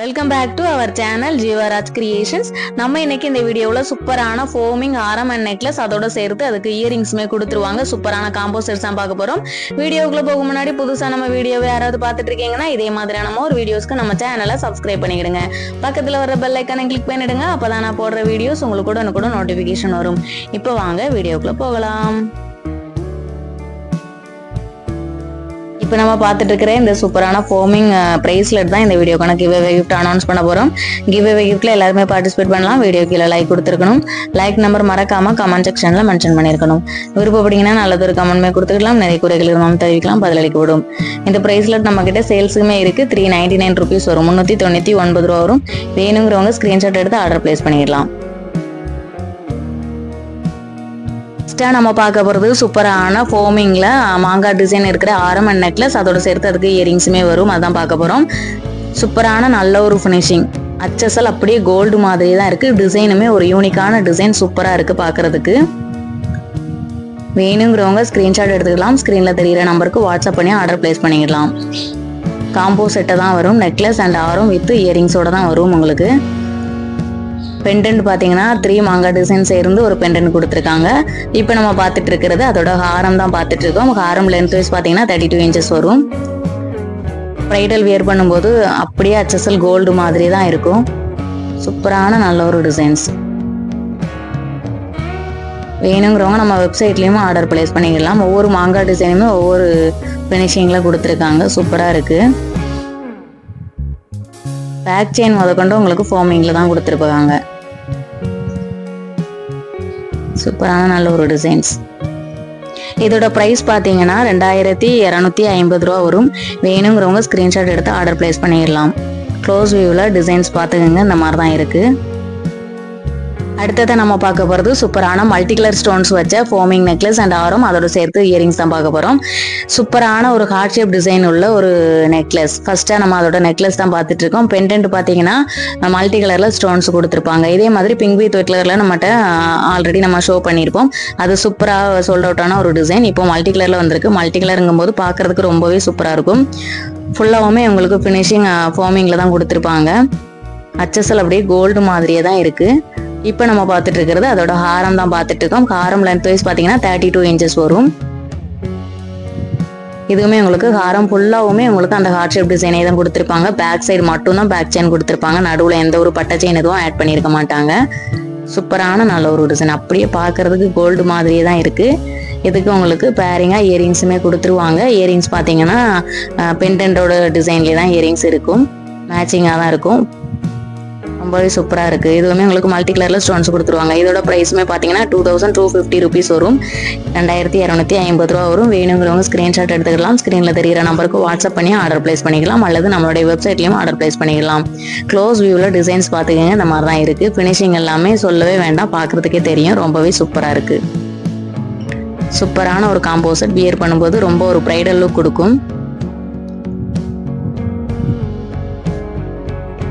Welcome back to our channel Jeevaraj creations. நம்ம இன்னைக்கு இந்த வீடியோவில் சூப்பரான ஃபோமிங் ஆரம் அண்ட் நெக்லஸ் அதோட சேர்த்து அதுக்கு இயரிங்ஸுமே கொடுத்துருவாங்க. சூப்பரான காம்போ செட்ஸ் தான் பார்க்க போறோம். வீடியோக்குள்ள போக முன்னாடி புதுசா நம்ம வீடியோவை யாராவது பார்த்துட்டு இருக்கீங்கன்னா இதே மாதிரியான ஒரு வீடியோஸ்க்கு நம்ம சேனலை சப்ஸ்கிரைப் பண்ணிடுங்க. பக்கத்துல வர பெல் ஐக்கானை கிளிக் பண்ணிடுங்க. அப்பதான் நான் போடுற வீடியோஸ் உங்களுக்கு கூட நோட்டிபிகேஷன் வரும். இப்போ வாங்க வீடியோக்குள்ள போகலாம். இப்போ நம்ம பார்த்துட்டு இருக்கிற இந்த சூப்பரான ஃபோமிங் ப்ரைஸ்லெட் தான் இந்த வீடியோக்கான கிவ்அவே கிஃப்ட் அனௌன்ஸ் பண்ண போகிறோம். கிவ்அவே கிஃப்ட்ல எல்லாருமே பார்ட்டிசிபேட் பண்ணலாம். வீடியோ கீழே லைக் கொடுத்துருக்கணும். லைக் நம்பர் மறக்காம கமெண்ட் செக்ஷன்ல மென்ஷன் பண்ணியிருக்கணும். விருப்பப்பட்டீங்கன்னா நல்லதொரு கமெண்ட்மே கொடுத்துக்கலாம். நிறைய குறைகள் இருந்தாலும் தெரிவிக்கலாம், பதிலளிக்கப்படும். இந்த ப்ரைஸ்லெட் நம்ம கிட்ட சேல்ஸுக்குமே இருக்கு. 399 ருபீஸ் வரும். 399 ரூபா வரும். வேணுங்கிறவங்க ஸ்கிரீன்ஷாட் எடுத்து ஆர்டர் பிளேஸ் பண்ணிடலாம். நம்ம பார்க்க போகிறது சூப்பரான ஃபோமிங்கில் மாங்காய் டிசைன் இருக்கிற ஆரம் அண்ட் நெக்லஸ் அதோட சேர்த்து அதுக்கு இயரிங்ஸுமே வரும். அதான் பார்க்க போகிறோம். சூப்பரான நல்ல ஒரு ஃபினிஷிங். அச்சசல் அப்படியே கோல்டு மாதிரி தான் இருக்குது. டிசைனுமே ஒரு யூனிக்கான டிசைன், சூப்பராக இருக்குது பார்க்குறதுக்கு. வேணுங்கிறவங்க ஸ்க்ரீன்ஷாட் எடுத்துக்கலாம். ஸ்க்ரீனில் தெரிகிற நம்பருக்கு வாட்ஸ்அப் பண்ணி ஆர்டர் பிளேஸ் பண்ணிக்கலாம். காம்போ செட்டை தான் வரும். நெக்லஸ் அண்ட் ஆரம் வித் இயரிங்ஸோட தான் வரும். உங்களுக்கு பெண்டன்ட் பார்த்தீங்கன்னா 3 மாங்காய் டிசைன் சேர்ந்து ஒரு பெண்டன்ட் கொடுத்துருக்காங்க. இப்போ நம்ம பார்த்துட்டு இருக்கிறது அதோட ஹாரம் தான் பார்த்துட்டு இருக்கோம். ஹாரம் லென்த் வைஸ் பார்த்தீங்கன்னா 32 இன்ச்சஸ் வரும். ப்ரைடல் வியர் பண்ணும்போது அப்படியே அச்சசல் கோல்டு மாதிரி தான் இருக்கும். சூப்பரான நல்ல ஒரு டிசைன்ஸ். வேணுங்கிறவங்க நம்ம வெப்சைட்லேயும் ஆர்டர் பிளேஸ் பண்ணிக்கலாம். ஒவ்வொரு மாங்காய் டிசைனுமே ஒவ்வொரு ஃபினிஷிங்கில் கொடுத்துருக்காங்க. சூப்பராக இருக்குது. பேக் செயின் முதற்கொண்டு உங்களுக்கு ஃபோமிங்கில் தான் கொடுத்துருப்பாங்க. சூப்பரான நல்ல ஒரு டிசைன்ஸ். இதோட ப்ரைஸ் பார்த்தீங்கன்னா 2250 ரூபா வரும். வேணுங்கிறவங்க ஸ்க்ரீன்ஷாட் எடுத்து ஆர்டர் பிளேஸ் பண்ணிடலாம். க்ளோஸ் வியூவில் டிசைன்ஸ் பார்த்துக்கோங்க. இந்த மாதிரி தான் இருக்குது. அடுத்ததை நம்ம பார்க்க போகிறது சூப்பரான மல்டி கலர் ஸ்டோன்ஸ் வச்ச ஃபோமிங் நெக்லஸ் அண்ட் ஆரம் அதோட சேர்த்து இயரிங்ஸ் தான் பார்க்க போகிறோம். சூப்பரான ஒரு ஹார்ட் ஷேப் டிசைன் உள்ள ஒரு நெக்லஸ். ஃபர்ஸ்ட்டாக நம்ம அதோட நெக்லஸ் தான் பார்த்துட்டு இருக்கோம். பெண்டன்ட் பார்த்தீங்கன்னா மல்டி கலரில் ஸ்டோன்ஸ் கொடுத்துருப்பாங்க. இதே மாதிரி பிங்க் வித் ஒயிட் கலரில் நம்மகிட்ட ஆல்ரெடி நம்ம ஷோ பண்ணியிருப்போம். அது சூப்பராக சோல்ட் அவுட்டான ஒரு டிசைன். இப்போ மல்டி கலரில் வந்திருக்கு. மல்டி கலருங்கும் போது பார்க்குறதுக்கு ரொம்பவே சூப்பராக இருக்கும். ஃபுல்லாகவுமே உங்களுக்கு ஃபினிஷிங் ஃபோமிங்கில் தான் கொடுத்துருப்பாங்க. அச்சசல் அப்படியே கோல்டு மாதிரியே தான் இருக்குது. இப்போ நம்ம பார்த்துட்டு இருக்கிறது அதோட ஹாரம் தான் பார்த்துட்டு இருக்கோம். ஹாரம் லென்த் வைஸ் பார்த்தீங்கன்னா 32 இன்ச்சஸ் வரும். இதுவுமே உங்களுக்கு ஹாரம் ஃபுல்லாகவுமே உங்களுக்கு அந்த ஹார்ட் ஷேப் டிசைனே தான் கொடுத்துருப்பாங்க. பேக் சைடு மட்டும்தான் பேக் செயின் கொடுத்துருப்பாங்க. நடுவில் எந்த ஒரு பட்டை செயின் எதுவும் ஆட் பண்ணியிருக்க மாட்டாங்க. சூப்பரான நல்ல ஒரு டிசைன். அப்படியே பார்க்கறதுக்கு கோல்டு மாதிரியே தான் இருக்குது. இதுக்கு உங்களுக்கு பேரிங்காக இயரிங்ஸுமே கொடுத்துருவாங்க. இயரிங்ஸ் பார்த்தீங்கன்னா பெண்டன்டோட டிசைன்லேயே தான் இயரிங்ஸ் இருக்கும். மேட்சிங்காக தான் இருக்கும். ரொம்பவே சூப்பராக இருக்குது. இதுவுமே உங்களுக்கு மல்டி கலரில் ஸ்டோன்ஸ் கொடுத்துருவாங்க. இதோட ப்ரைஸுமே பார்த்தீங்கன்னா 2250 ருபீஸ் வரும். 2250 ரூபா வரும். வேணுங்கிறவங்க ஸ்க்ரீன்ஷாட் எடுத்துக்கலாம். ஸ்க்ரீனில் தெரிகிற நம்பருக்கு வாட்ஸ்அப் பண்ணி ஆர்டர் பிளேஸ் பண்ணிக்கலாம். அல்லது நம்மளுடைய வெப்சைட்லேயும் ஆர்டர் பிளேஸ் பண்ணிக்கலாம். க்ளோஸ் வியூவில் டிசைன்ஸ் பார்த்துக்கங்க. இந்த மாதிரி தான் இருக்குது. ஃபினிஷிங் எல்லாமே சொல்லவே வேண்டாம், பார்க்குறதுக்கே தெரியும். ரொம்பவே சூப்பராக இருக்குது. சூப்பரான ஒரு காம்போசட். வியர் பண்ணும்போது ரொம்ப ஒரு ப்ரைடல் லுக் கொடுக்கும்.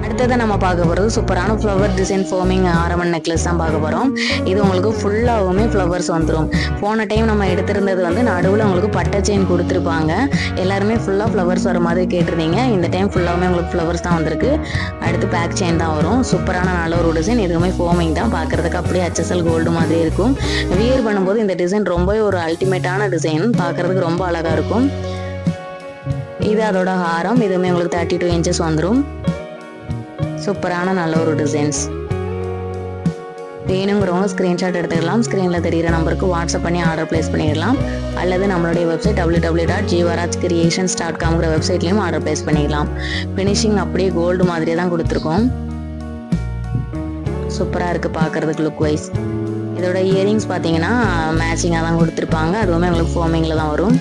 அடுத்ததை நம்ம பார்க்க போகிறது சூப்பரான ஃப்ளவர் டிசைன் ஃபோமிங் ஆரமன் நெக்லஸ் தான் பார்க்க போகிறோம். இது உங்களுக்கு ஃபுல்லாகவுமே ஃப்ளவர்ஸ் வந்துடும். போன டைம் நம்ம எடுத்திருந்தது நடுவில் உங்களுக்கு பட்டை செயின் கொடுத்துருப்பாங்க. எல்லாருமே ஃபுல்லாக ஃப்ளவர்ஸ் வர மாதிரி கேட்டிருந்தீங்க. இந்த டைம் ஃபுல்லாகவுமே உங்களுக்கு ஃப்ளவர்ஸ் தான் வந்திருக்கு. அடுத்து பேக் செயின் தான் வரும். சூப்பரான நல்ல ஒரு டிசைன். இதுவுமே ஃபோமிங் தான். பார்க்குறதுக்கு அப்படியே அச்சசல் கோல்டு மாதிரி இருக்கும். வியர் பண்ணும்போது இந்த டிசைன் ரொம்பவே ஒரு அல்டிமேட்டான டிசைன். பார்க்குறதுக்கு ரொம்ப அழகாக இருக்கும். இது அதோட ஹாரம். இதுவுமே உங்களுக்கு 32 இன்ச்சஸ் வந்துடும். சூப்பரான நல்ல ஒரு டிசைன்ஸ். வேணுங்கிறவங்க ஸ்க்ரீன்ஷாட் எடுத்துக்கலாம். ஸ்க்ரீனில் தெரிகிற நம்பருக்கு வாட்ஸ்அப் பண்ணி ஆர்டர் பிளேஸ் பண்ணிடலாம். அல்லது நம்மளுடைய வெப்சைட் www.jeevarajcreations.com வெப்சைட்லேயும் ஆர்டர் பிளேஸ் பண்ணிடலாம். ஃபினிஷிங் அப்படியே கோல்டு மாதிரியே தான் கொடுத்துருக்கோம். சூப்பராக இருக்குது பார்க்குறதுக்கு லுக் வைஸ். இதோட இயரிங்ஸ் பார்த்தீங்கன்னா மேட்சிங்காக தான் கொடுத்துருப்பாங்க. அதுவுமே உங்களுக்கு ஃபோமிங்கில் தான் வரும்.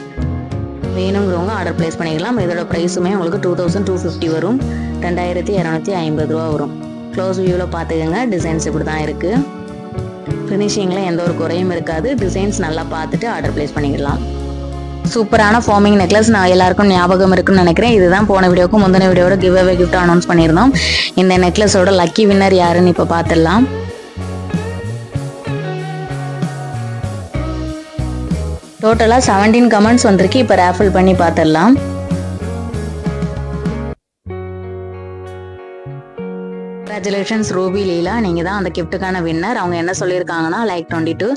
வேணுங்கிறவங்க ஆர்டர் பிளேஸ் பண்ணிக்கலாம். இதோட ப்ரைஸுமே உங்களுக்கு 2250 வரும். 2250 ரூபா வரும். க்ளோஸ் வியூவில் பார்த்துக்கோங்க. டிசைன்ஸ் இப்படி தான் இருக்குது. ஃபினிஷிங்கில் எந்த ஒரு குறையும் இருக்காது. டிசைன்ஸ் நல்லா பார்த்துட்டு ஆர்டர் பிளேஸ் பண்ணிக்கலாம். சூப்பரான ஃபோமிங் நெக்லஸ் நான் எல்லாருக்கும் ஞாபகம் இருக்குன்னு நினைக்கிறேன். இதுதான் போன வீடியோக்கும் முந்தின வீடியோட கிவ்அவே கிஃப்ட் அனௌன்ஸ் பண்ணியிருந்தோம். இந்த நெக்லஸோட லக்கி வின்னர் யாருன்னு இப்போ பார்த்துடலாம். டோட்டலாக 17 கமெண்ட்ஸ் வந்திருக்கு. இப்போ ரேஃபிள் பண்ணி பார்த்துடலாம். கங்க்ராச்சுலேஷன்ஸ் ரூபி லீலா, நீங்கள் தான் அந்த கிஃப்ட்டுக்கான வின்னர். அவங்க என்ன சொல்லியிருக்காங்கன்னா, like 22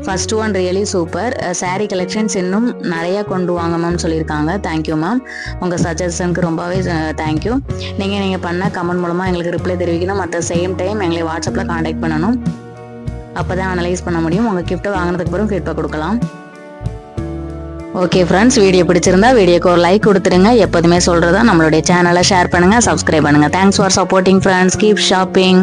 first one really super, sari collections இன்னும் நிறையா கொண்டு வாங்க மேம் சொல்லியிருக்காங்க. தேங்க்யூ மேம், உங்கள் சஜஷனுக்கு ரொம்பவே தேங்க்யூ. நீங்கள் பண்ண கமெண்ட் மூலமாக எங்களுக்கு ரிப்ளை தெரிவிக்கணும். மற்ற சேம் டைம் எங்களை வாட்ஸ்அப்பில் காண்டாக்ட் பண்ணணும். அப்போ தான் அனலைஸ் பண்ண முடியும். உங்கள் கிஃப்ட்டை வாங்கினதுக்கு அப்புறம் ஃபீட்பேக் கொடுக்கலாம். ஓகே ஃப்ரெண்ட்ஸ், வீடியோ பிடிச்சிருந்தா வீடியோக்கு ஒரு லைக் கொடுத்துருங்க. எப்போதுமே சொல்கிறதா நம்மளுடைய சேனலை ஷேர் பண்ணுங்கள், சப்ஸ்கிரைப் பண்ணுங்கள். Thanks for supporting friends. Keep shopping.